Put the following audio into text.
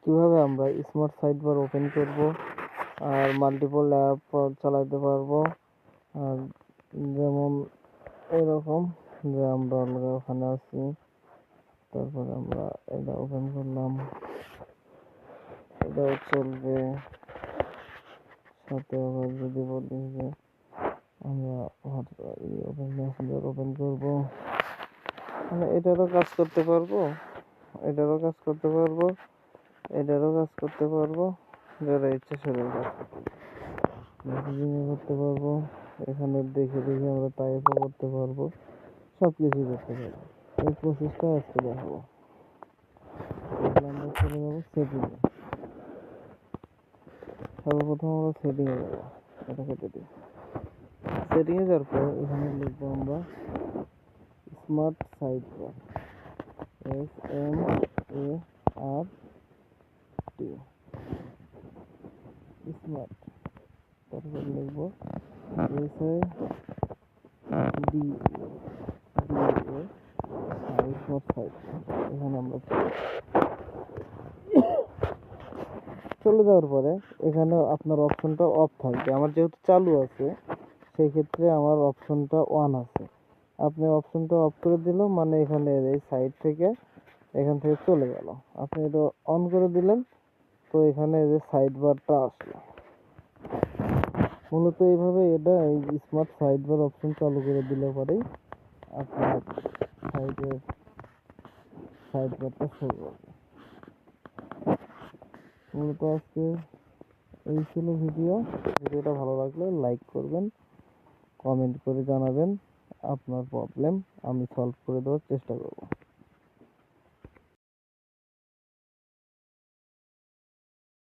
কিভাবে আমরা smart side bar open করব আর মাল্টিপল অ্যাপ চালাতে পারবো। আর যেমন এরকম যে আমরা অলরেডি ওখানে আছি, তারপরে আমরা এটা ওপেন করলাম, এটাও চলবে। সাথে আবার যদি বলি যে আমরা ওপেন মেসেঞ্জার ওপেন করবো, মানে এটারও কাজ করতে পারবো, এটারও কাজ করতে পারবো, এটারও কাজ করতে পারবো, যারা ইচ্ছে সেটার কাজ করতে পারবো, মেসেজিংও করতে পারবো। এখানে দেখে দেখে আমরা টাইপও করতে পারবো, সব কিছুই করতে পারবো। এই প্রসেসটা আজকে দেখাবো। আমরা চলে যাবো সেটিংয়ে। সর্বপ্রথম আমরা সেটিংয়ে যাবো, এটা কেটে দিই। সেটিংয়ে যাওয়ার পর এখানে লিখবো আমরা smart side bar, SMART, smart. তারপর লিখবো স্মার্ট সাইড। এখানে আমরা চলে যাওয়ার পরে এখানে আপনার অপশনটা অফ থাকবে। আমার যেহেতু চালু আছে সেই ক্ষেত্রে আমার অপশনটা অন আছে। আপনি অপশনটা অফ করে দিল মানে এখানে এই সাইড থেকে এখান থেকে চলে গেল। আপনি এটা অন করে দিলেন তো এখানে যে সাইড বারটা আসলো। মূলত এইভাবে এটা এই স্মার্ট সাইড বার অপশন চালু করে দিলে পরেই আপনার সাইড বারটা শো করবে। মূলত আজকে এই ছিল ভিডিওটা ভালো লাগলে লাইক করবেন, কমেন্ট করে জানাবেন আপনার প্রবলেম, আমি সলভ করে দেওয়ার চেষ্টা করব।